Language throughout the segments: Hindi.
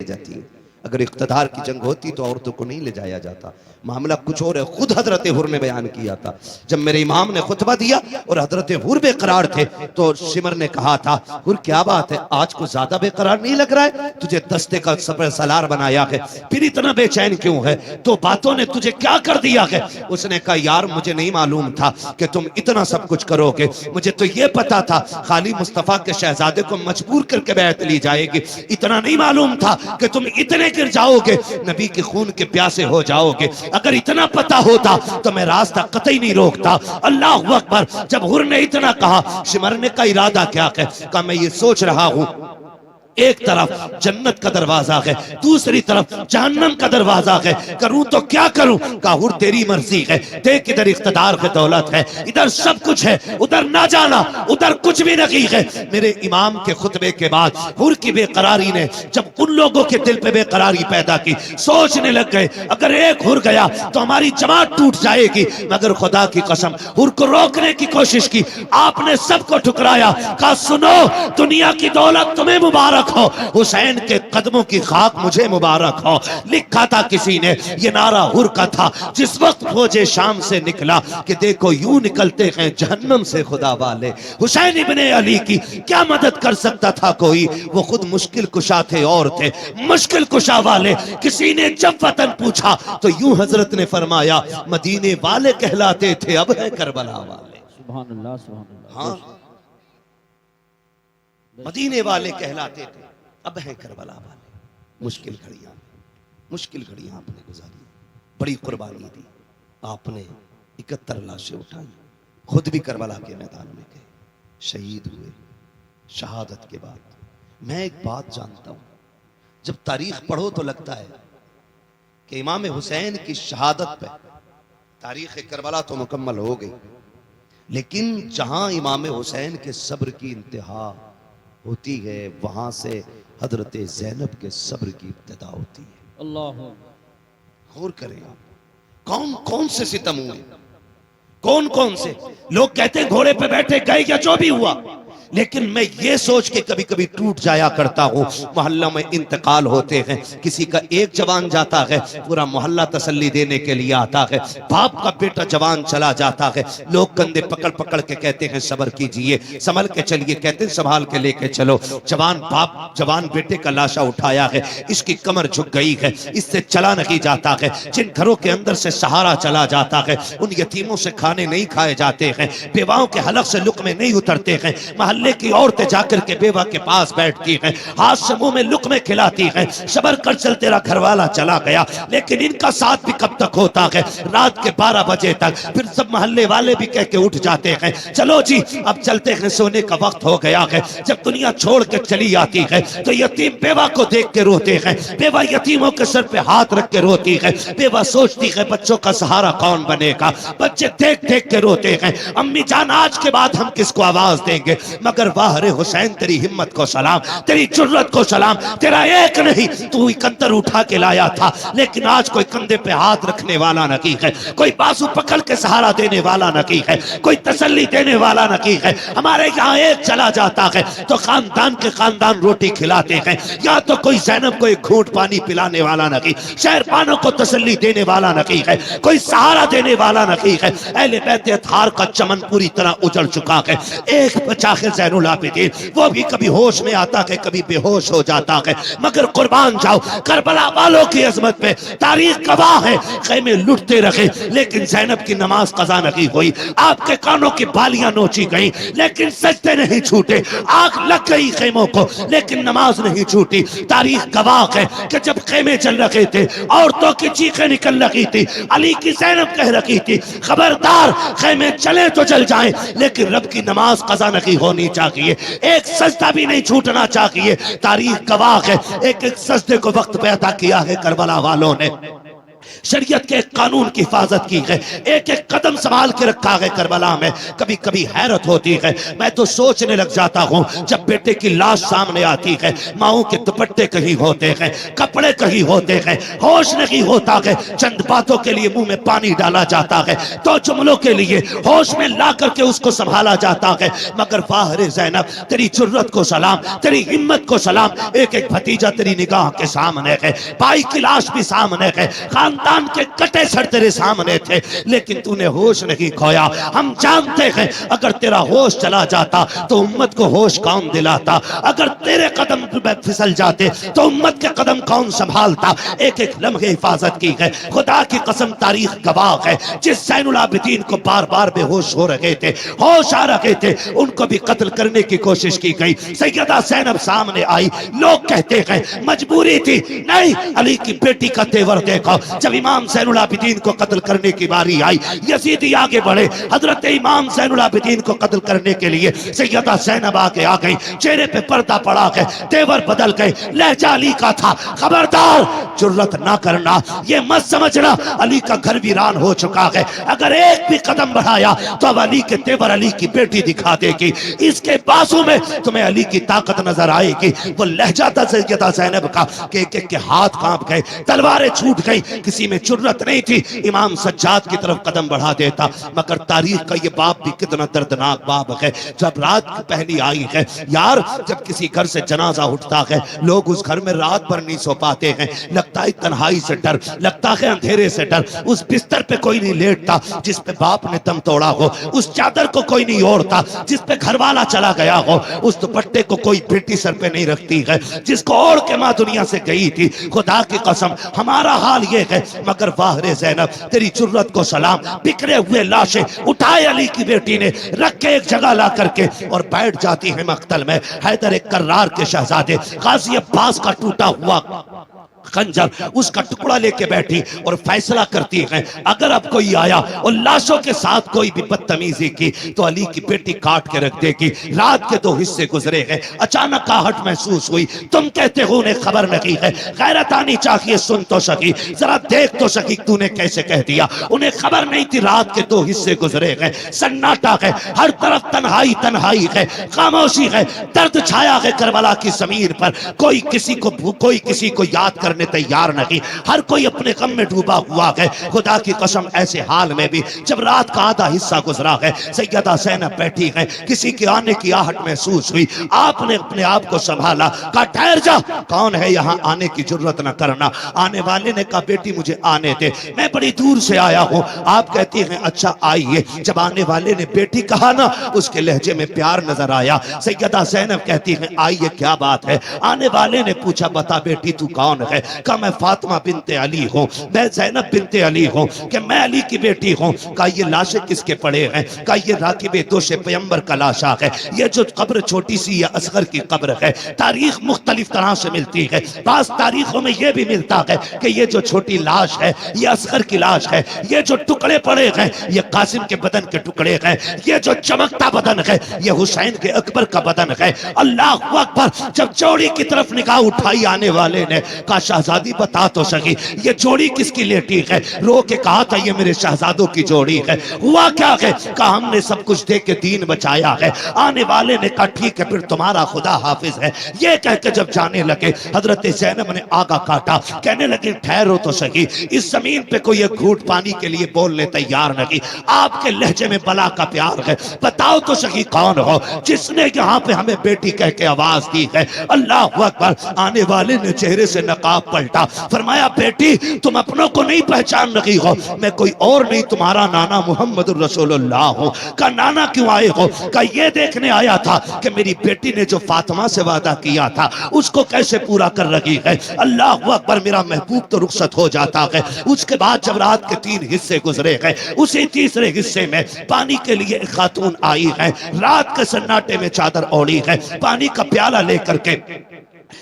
जाती हैं। अगर इख्तिदार की जंग होती तो औरतों को नहीं ले जाया जाता। मामला कुछ और है। खुद हजरत हुर ने बयान किया था, जब मेरे इमाम ने खुतबा दिया और हजरत हुर बेकरार थे तो शिमर ने कहा था, हुर क्या बात है, आज को ज्यादा बेकरार नहीं लग रहा है? तुझे दस्ते का सफर सलार बनाया है, फिर इतना बेचैन क्यों है? तो बातों ने तुझे क्या कर दिया है? उसने कहा, यार मुझे नहीं मालूम था कि तुम इतना सब कुछ करोगे। मुझे तो ये पता था खाली मुस्तफा के शहजादे को मजबूर करके बैत ली जाएगी, इतना नहीं मालूम था कि तुम इतने गिर जाओगे, नबी के खून के प्यासे हो जाओगे। अगर इतना पता होता तो मैं रास्ता कतई नहीं रोकता। अल्लाह अकबर। जब हुर ने इतना कहा, शिमरने का इरादा क्या है? कहा, मैं ये सोच रहा हूं, एक तरफ जन्नत का दरवाजा है, दूसरी तरफ जहन्नम का दरवाजा है, करूं तो क्या करूं? कहा, हुर तेरी मर्जी है, देख इधर इख्तिदार की दौलत है, इधर सब कुछ है, उधर ना जाना, उधर कुछ भी नहीं है। मेरे इमाम के खुतबे के बाद हुर की बेकरारी ने जब उन लोगों के दिल पे बेकरारी पैदा की, सोचने लग गए अगर एक हुर गया तो हमारी जमात टूट जाएगी। मगर खुदा की कसम, हुर को रोकने की कोशिश की, आपने सबको ठुकराया। कहा, सुनो, दुनिया की दौलत तुम्हें मुबारक हो, हुसैन के कदमों की खाक मुझे मुबारक हो। लिखा था किसी ने, ये नारा हुर का था जिस वक्त फौजे शाम से निकला कि देखो यूं निकलते हैं जहन्नम से खुदा वाले। हुसैन इब्ने अली की क्या मदद कर सकता था कोई? वो खुद मुश्किल कुशा थे और थे मुश्किल कुशा वाले। किसी ने जब वतन पूछा तो यूं हजरत ने फरमाया, मदीने वाले कहलाते थे, अब है करबला वाले। सुभान अल्लाह, सुभान अल्लाह। हाँ, मदीने वाले कहलाते थे, अब हैं करबला वाले। मुश्किल घड़ियां आपने गुजारी, बड़ी कुर्बानी दी आपने, 71 लाशें उठाई, खुद भी करबला के मैदान में गए, शहीद हुए। शहादत के बाद मैं एक बात जानता हूं, जब तारीख पढ़ो तो लगता है कि इमाम हुसैन की शहादत पे तारीख करबला तो मुकम्मल हो गई, लेकिन जहां इमाम हुसैन के सब्र की इंतहा होती है वहां से हजरत ज़ैनब के सब्र की इब्तिदा होती है। अल्लाह। गौर करें आप, कौन कौन से सितम हुए, कौन कौन से लोग कहते हैं घोड़े पे बैठे गए या जो भी हुआ, लेकिन मैं ये सोच के कभी कभी टूट जाया करता हूँ, मोहल्ला में इंतकाल होते हैं, किसी का एक जवान जाता है, पूरा मोहल्ला तसल्ली देने के लिए आता है, बाप का बेटा जवान चला जाता है, लोग कंधे पकड़ पकड़ के कहते हैं सब्र कीजिए, संभल के चलिए, कहते हैं संभाल के लेके चलो। जवान बाप जवान बेटे का लाशा उठाया है, इसकी कमर झुक गई है, इससे चला नहीं जाता है। जिन घरों के अंदर से सहारा चला जाता है, उन यतीमों से खाने नहीं खाए जाते हैं, बेवाओं के हलक से लुक्मे नहीं उतरते हैं। मोहल्ले की औरतें जाकर के बेवा के पास बैठती हैं, हाथ से मुंह में लुक्मे खिलाती हैं, सबर कर चल तेरा घरवाला चला गया। लेकिन इनका साथ भी कब तक होता है? रात के 12 बजे तक। फिर सब मोहल्ले वाले भी कह के उठ जाते हैं, चलो जी अब चलते हैं, सोने का वक्त हो गया है। जब दुनिया छोड़ के चली आती है तो यतीम बेवा को देख के रोते हैं, बेवा यतीमों के सर पे हाथ रख के रोती है, बेवा सोचती है बच्चों का सहारा कौन बनेगा। बच्चे देख देख के रोते हैं, अम्मी जान आज के बाद हम किसको आवाज देंगे? मगर वाह रे हुसैन, तेरी हिम्मत को सलाम, तेरी जुर्रत को सलाम, तेरा एक नहीं तू 71 उठा के लाया था, लेकिन आज कोई कंधे पे हाथ रखने वाला नहीं है, कोई बाजू पकड़ के सहारा देने वाला नहीं है, कोई तसल्ली देने वाला नहीं है। हमारे यहाँ एक चला जाता है तो खानदान के खानदान रोटी खिलाते हैं, या तो कोई ज़ैनब को एक घूंट पानी पिलाने वाला नहीं, शहरबानों को तसल्ली देने वाला नहीं है, कोई सहारा देने वाला नहीं है। अहले बैत अतहार का चमन पूरी तरह उजड़ चुका है। एक बचा है ज़ैनुल आबिदीन, वो भी कभी होश में आता है, कभी बेहोश हो जाता है। मगर कुर्बान जाओ करबला वालों की अजमत पे, तारीख गवाह है, खेमे लुटते रहे लेकिन ज़ैनब की नमाज कज़ा नहीं हुई, आपके कानों की बालियां नोची गई लेकिन सजदे नहीं छूटे, आग लग गई खेमों को लेकिन नमाज नहीं छूटी। तारीख गवाह है कि जब खेमे चल रहे थे औरतों की चीखें निकल रही थी, अली की ज़ैनब कह रही थी खबरदार खेमे चले तो चल जाएं लेकिन रब की नमाज कज़ा नहीं होनी चाहिए, एक सजदा भी नहीं छूटना चाहिए। तारीख गवाह है, एक एक सजदे को वक्त पे अता किया है करबला वालों ने। शरीयत के कानून की हिफाजत की है, एक एक कदम संभाल के रखा है करबला में। कभी कभी हैरत होती है, मैं तो सोचने लग जाता हूँ जब बेटे की लाश सामने आती है, माओ के दुपट्टे कहीं होते हैं, कपड़े कहीं होते हैं, होश नहीं होता है। चंद बातों के लिए मुंह में पानी डाला जाता है, तो जुमलों के लिए होश में ला करके उसको संभाला जाता है। मगर वाह रे ज़ैनब, तेरी जुर्रत को सलाम, तेरी हिम्मत को सलाम। एक एक भतीजा तेरी निगाह के सामने है, भाई की लाश भी सामने है, खानदान के कटे सर तेरे सामने थे, लेकिन तूने होश नहीं खोया। हम जानते हैं अगर तेरा होश चला जाता तो उम्मत को होश कौन दिलाता, अगर तेरे कदम फिसल जाते तो उम्मत के कदम कौन संभालता। एक एक लम्हे हिफाजत की है, खुदा की कसम तारीख गवाह है। जिस ज़ैनुल आबिदीन को बार बार बेहोश हो रहे थे, होश आ रहे थे, उनको भी कत्ल करने की कोशिश की गई। सैयदा ज़ैनब सामने आई, लोग कहते हैं मजबूरी थी, नहीं, अली की बेटी का तेवर देखो। जब इमाम ज़ैनुल आबिदीन को कत्ल करने की बारी आई, यजीदी आगे बढ़े, हजरत इमाम ज़ैनुल आबिदीन को कत्ल करने के लिए सैयदा ज़ैनब आगे आ गई। चेहरे पे पर्दा पड़ा है, तेवर बदल गए, लहजा अली का था। खबरदार, जुर्रत ना करना, ये मत समझना अली का घर वीरान हो चुका है। अगर एक भी कदम बढ़ाया तो अब अली के तेवर अली की बेटी दिखा देगी, इसके बाजू में तुम्हें अली की ताकत नजर आएगी। वो लहजा था सैयदा ज़ैनब का कि एक एक के हाथ कांप गए, तलवारें छूट गई, किसी में जुर्रत नहीं थी इमाम सज्जाद की तरफ कदम बढ़ा देता। मगर तारीख का ये बाप भी कितना दर्दनाक बाप है। जब रात की पहली आई है यार, जब किसी घर से जनाजा उठता है, लोग उस घर में रात भर नहीं सो पाते हैं। लगता है तन्हाई से डर, लगता है अंधेरे से डर। उस बिस्तर पे कोई नहीं लेटता जिस पे बाप ने दम तोड़ा हो, उस चादर को कोई नहीं ओढ़ता जिस पे घरवाला चला गया हो, उस दुपट्टे को कोई बेटी सर पे नहीं रखती है जिसको ओढ़ के माँ दुनिया से गई थी। खुदा की कसम हमारा हाल ये है। मगर वाह रे ज़ैनब, तेरी जुर्रत को सलाम। बिखरे हुए लाशें उठाए अली की बेटी ने, रख के एक जगह ला करके और बैठ जाती है मक्तल में। हैदर कर्रार के शहजादे गाजी अब्बास का टूटा हुआ खंजर, उसका टुकड़ा लेके बैठी और फैसला करती है अगर अब कोई आया और लाशों के साथ कोई भी बदतमीजी की तो अली की बेटी काट के रख देगी। रात के 2 हिस्से गुजरे हैं, अचानक आहट महसूस हुई। तुम कहते हो उन्हें खबर नहीं है, गैरत आनी चाहिए, सुन तो सकी, जरा देख तो सकी तूने कैसे कह दिया। उन्हें खबर नहीं थी रात के 2 हिस्से गुजरे हैं, सन्नाटा है, हर तरफ तन्हाई तन्हाई है, खामोशी है, दर्द छाया है करबला की जमीन पर। कोई किसी को याद करने तैयार नहीं, हर कोई अपने गम में डूबा हुआ है। खुदा की कसम ऐसे हाल में भी जब रात का आधा हिस्सा गुजरा है, सैयदा ज़ैनब बैठी है, किसी के आने की आहट महसूस हुई। आपने अपने आप को संभाला, कहा ठहर जा, कौन है यहाँ, आने की जरूरत न करना। आने वाले ने कहा बेटी मुझे आने दे, मैं बड़ी दूर से आया हूँ। आप कहती हैं अच्छा आइए। जब आने वाले ने बेटी कहा ना, उसके लहजे में प्यार नजर आया। सैयदा ज़ैनब कहती हैं आइए, क्या बात है। आने वाले ने पूछा बता बेटी तू कौन है। कहा मैं फातिमा बिनते अली हूँ, मैं ज़ैनब बिनते अली हूँ, कि मैं अली की बेटी हूँ। कहा ये लाशें किसके पड़े हैं। कहा ये राकिब दोशे पैगंबर का लाशा है। ये जो कब्र छोटी सी या असगर की कब्र है, तारीख मुख्तलिफ तरह से मिलती है। बास तारीखों में यह भी मिलता है कि ये जो छोटी लाश है ये असगर की लाश है, ये जो टुकड़े पड़े हैं ये कासिम के बदन के टुकड़े हैं, ये जो चमकता बदन है ये हुसैन के अकबर का बदन है। अल्लाह अकबर। जब जोड़ी की तरफ निगाह उठाई आने वाले ने, कहा शहजादी बता तो सकी ये जोड़ी किसकी लेटी है। रो के कहा था ये मेरे शहजादों की जोड़ी है। हुआ क्या है। कहा हमने सब कुछ दे के दीन बचाया है। आने वाले ने कहा ठीक है फिर तुम्हारा खुदा हाफिज है। ये कह के जब जाने लगे हजरत ज़ैनब ने आगा काटा, कहने लगे ठहरो तो सही, इस जमीन पे कोई एक घूंट पानी के लिए बोलने तैयार नहीं। आपके लहजे में बला का प्यार है, बताओ तो सही कौन हो जिसने यहाँ पे हमें बेटी कह के आवाज दी है। अल्लाह अकबर। आने वाले ने चेहरे से नकाब पलटा, फरमाया बेटी तुम अपनों को नहीं पहचान रही हो, मैं कोई और नहीं तुम्हारा नाना मोहम्मद रसूलुल्लाह हूँ। का नाना क्यों आए हो। का ये देखने आया था कि मेरी बेटी ने जो फातिमा से वादा किया था उसको कैसे पूरा कर रही है। अल्लाह अकबर। मेरा महबूब तो रुखसत हो जाता है। उसके बाद जब रात के 3 हिस्से गुजरे हैं, उसी तीसरे हिस्से में पानी के लिए एक खातून आई है, रात के सन्नाटे में चादर ओढ़ी है, पानी का प्याला लेकर के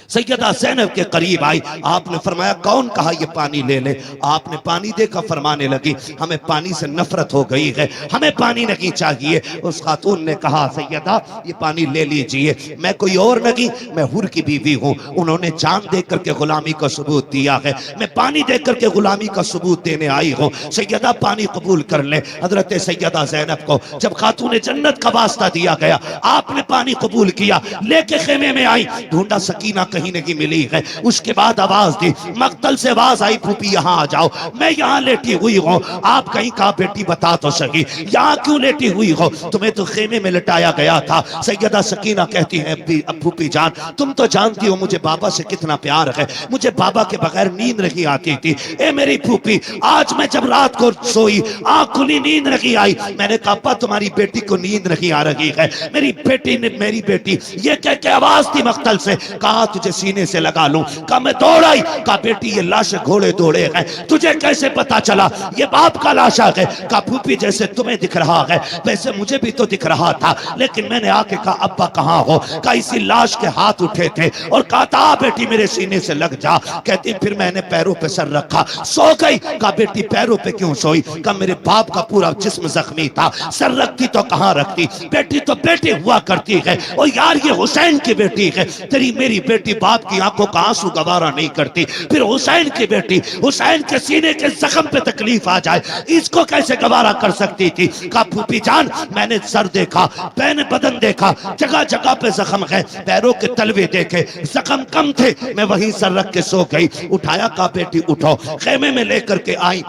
सैयदा ज़ैनब के करीब आई, आपने फरमाया कौन कहा ये पानी ले ले। आपने पानी देखा, फरमाने लगी हमें पानी से नफरत हो गई है, हमें पानी नहीं चाहिए। उस खातून ने कहा सैयदा ये पानी ले लीजिए, मैं कोई और नहीं, मैं हुर की बीवी हूँ, उन्होंने जान दे करके गुलामी का सबूत दिया है, मैं पानी दे करके गुलामी का सबूत देने आई हूँ, सैयदा पानी कबूल कर ले। हजरत सैयदा ज़ैनब को जब खातून जन्नत का वास्ता दिया गया, आपने पानी कबूल किया, लेके खेमे में आई, ढूंढा सकीना कहीं नहीं मिली है। उसके बाद आवाज दी, मक्तल से आवाज आई, फूफी यहाँ आ जाओ, मैं यहाँ लेटी हुई हूँ, आप कहीं कहा बेटी बता तो सही, यहाँ क्यों लेटी हुई हो, तुम्हें तो खेमे में लटाया गया था। सैयदा सकीना कहती है फूफी जान तुम तो जानती हो मुझे बाबा से कितना प्यार है, मुझे बाबा के बगैर नींद नहीं आती थी। ए मेरी फूफी, आज मैं जब रात को सोई, आंख खुली, नींद नहीं आई, मैंने कहा अप्पा तुम्हारी बेटी को नींद नहीं आ रही है, मेरी बेटी ने, मेरी बेटी ये कह के आवाज दी मक्तल से, कहा तुझे सीने से लगा लूं, कहा मैं दौड़ आई, कहा बेटी ये लाश घोड़े दौड़े हैं, तुझे कैसे पता चला ये बाप का लाशा है, कहा फूफी जैसे तुम्हें दिख रहा है वैसे मुझे भी तो दिख रहा था, लेकिन मैंने आके कहा अब्बा कहाँ हो, कहा इसी लाश के हाथ उठे थे और कहा था बेटी मेरे सीने से लग जा। कहती फिर मैंने पैरों पे सर रखा, सो गई। कहा बेटी पैरों पे क्यों सोई, कहा मेरे बाप का पूरा जिस्म जख्मी था, सर रखती तो कहाँ रखती, बेटी तो बेटी हुआ करती है, और यार ये हुसैन की बेटी है, तेरी मेरी बेटी बाप की आंखों का आंसू गवारा नहीं करती, फिर हुसैन की बेटी, हुसैन के सीने के जख्म पे तकलीफ आ जाए इसको कैसे गवारा कर सकती थी। कहा फूफी जान मैंने सर देखा, मैंने बदन देखा, जगह जगह पे जख्म है, पैरों के तलवे देखे जख्म कम थे, मैं वहीं सर रख के सो गई। उठाया, कहा बेटी उठो, खेमे में लेकर के आई,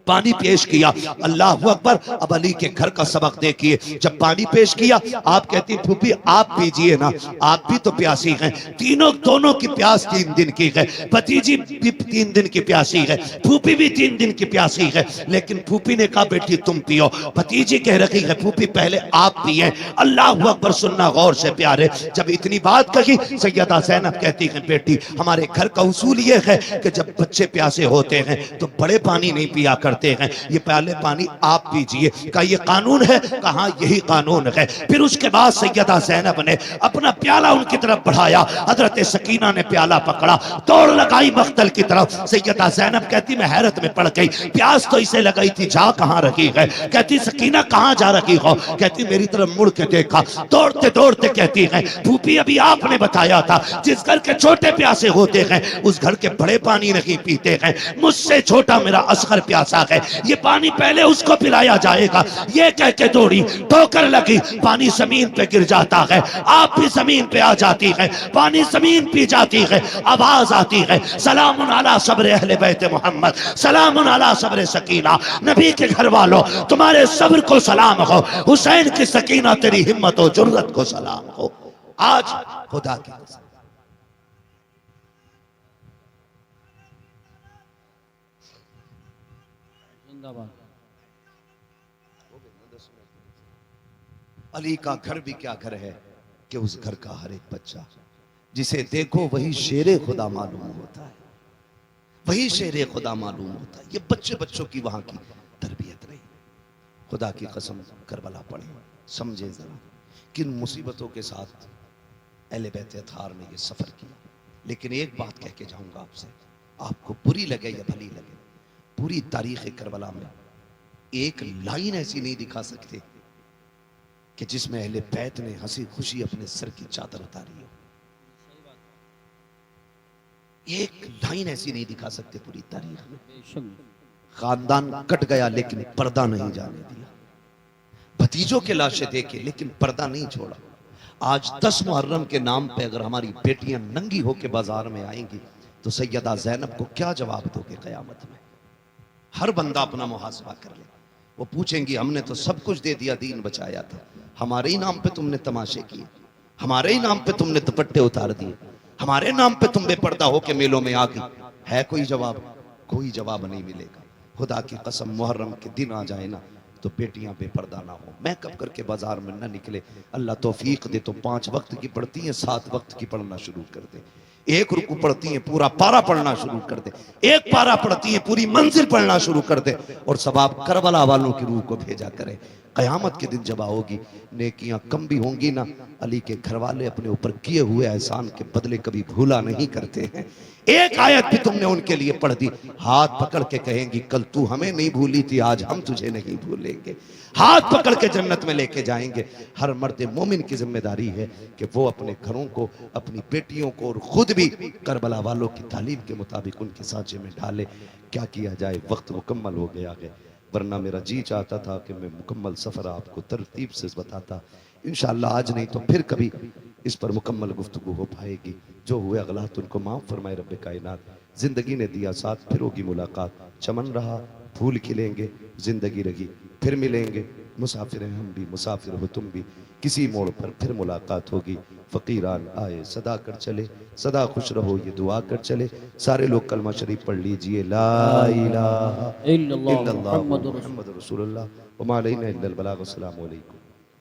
पानी पेश किया, अल्लाह अकबर। अब अली के घर का सबक देखिए, जब पानी पेश किया आप कहती फूफी आप पीजिए ना, आप भी तो प्यासी हैं, तीनों दोनों की प्यास 3 दिन की है, भतीजी भी 3 दिन की प्यासी है, फूफी भी 3 दिन की प्यासी है, लेकिन फूफी ने कहा बेटी तुम पियो, भतीजी कह रही है फूफी पहले आप पिए। अल्लाह अकबर, सुनना गौर से प्यारे, जब इतनी बात कही सैयदा ज़ैनब कहती है बेटी हमारे घर का उसूल ये है कि जब बच्चे प्यासे होते हैं तो बड़े पानी नहीं पिया कर हैं, ये पहले पानी आप पीजिए। कहा ये कानून है, कहा यही कानून है। फिर उसके बाद सैयदा ज़ैनब ने अपना प्याला उनकी तरफ बढ़ाया, हजरत सकीना ने प्याला पकड़ा, दौड़ लगाई मख्तल की तरफ। सैयदा ज़ैनब कहती मैं हैरत में पड़ गई, प्यास तो इसे लगाई थी, जा कहां रही है, कहती सकीना कहां जा रही हो, कहती मेरी तरफ मुड़ के देखा, दौड़ते दौड़ते कहती है फूफी अभी आपने बताया था जिस घर के छोटे प्यासे होते हैं उस घर के बड़े पानी नहीं पीते हैं, मुझसे छोटा मेरा असगर प्यासा है, ये पानी पहले उसको पिलाया जाएगा। ये कह के दौड़ी, ठोकर लगी, पानी जमीन पे गिर जाता है, आप भी जमीन पे आ जाती है, पानी जमीन पी जाती है, आवाज आती है सलामुन अला सब्र अहले बैत मोहम्मद, सलामुन अला सब्र सकीना, नबी के घर वालों तुम्हारे सब्र को सलाम हो, हुसैन की सकीना तेरी हिम्मत और जुर्रत को सलाम हो। आज खुदा की अली का घर भी क्या घर है कि उस घर का हर एक बच्चा जिसे देखो वही शेरे खुदा मालूम होता है, वही शेरे खुदा मालूम होता है। ये बच्चे बच्चों की वहां की तरबियत नहीं, खुदा की कसम करबला पड़े, समझे जरा किन मुसीबतों के साथ अहले बैत अतहार ने ये सफर किया। लेकिन एक बात कह के जाऊंगा आपसे, आपको बुरी लगे या भली लगे, पूरी तारीख करबला में एक लाइन ऐसी नहीं दिखा सकते कि जिसमें अहले बैत ने हंसी खुशी अपने सर की चादर उतारी हो। एक लाइन ऐसी नहीं दिखा सकते पूरी तारीख में। खानदान कट गया लेकिन पर्दा नहीं जाने दिया, भतीजों के लाशें देखे लेकिन पर्दा नहीं छोड़ा। आज 10 मुहर्रम के नाम पे अगर हमारी बेटियां नंगी होकर बाजार में आएंगी तो सैयदा ज़ैनब को क्या जवाब दोगे क़यामत में? हर बंदा अपना मुहासबा कर ले, वो पूछेंगी हमने तो सब कुछ दे दिया, दीन बचाया था, हमारे ही नाम पे तुमने तमाशे किए, हमारे ही नाम पे तुमने दुपट्टे उतार दिए, हमारे नाम पे तुम बेपर्दा होके मेलों में आ गई। है कोई जवाब? कोई जवाब नहीं मिलेगा। खुदा की कसम मुहर्रम के दिन आ जाए ना तो बेटियां बेपर्दा ना हो, मेकअप करके बाजार में ना निकले। अल्लाह तौफीक दे तो 5 वक्त की पढ़ती हैं, 7 वक्त की पढ़ना शुरू कर दे, 1 रुकू पढ़ती हैं पूरा पारा पढ़ना शुरू कर दे, 1 पारा पढ़ती हैं पूरी मंजिल पढ़ना शुरू कर दे, और सवाब करबला वालों की रूह को भेजा करे। क़यामत के दिन जब आओगी नेकियां कम भी होंगी ना अली के घर वाले अपने ऊपर किए हुए एहसान के बदले कभी भूला नहीं करते हैं। एक आयत भी तुमने उनके लिए पढ़ दी, हाथ पकड़ के कहेंगी कल तू हमें नहीं भूली थी, आज हम तुझे नहीं भूलेंगे। हाथ पकड़ के जन्नत में लेके जाएंगे। हर मर्द मोमिन की जिम्मेदारी है कि वो अपने घरों को, अपनी बेटियों को और खुद भी करबला वालों की तालीम के मुताबिक उनके सांचे में डाले। क्या किया जाए, वक्त मुकम्मल हो गया है, वरना मेरा जी चाहता था कि मैं मुकम्मल सफ़र आपको तरतीब से बताता। इंशाअल्लाह आज नहीं तो फिर कभी इस पर मुकम्मल गुफ्तगू हो पाएगी। जो हुए अगलात उनको माफ़ फरमाए रब्बे कायनात। ज़िंदगी ने दिया साथ, फिर होगी मुलाकात। चमन रहा फूल खिलेंगे, ज़िंदगी रही फिर मिलेंगे। मुसाफिर हैं हम भी, मुसाफिर हो तुम भी, किसी मोड़ पर फिर मुलाकात होगी। फ़कीरान आए सदा कर चले, सदा खुश रहो ये दुआ कर चले। सारे लोग कलमा शरीफ पढ़ लीजिए, ला इलाहा इल्लल्लाह मुहम्मदुर रसूलुल्लाह व मा अलैना इल्लल बलाग। अस्सलामु अलैकुम।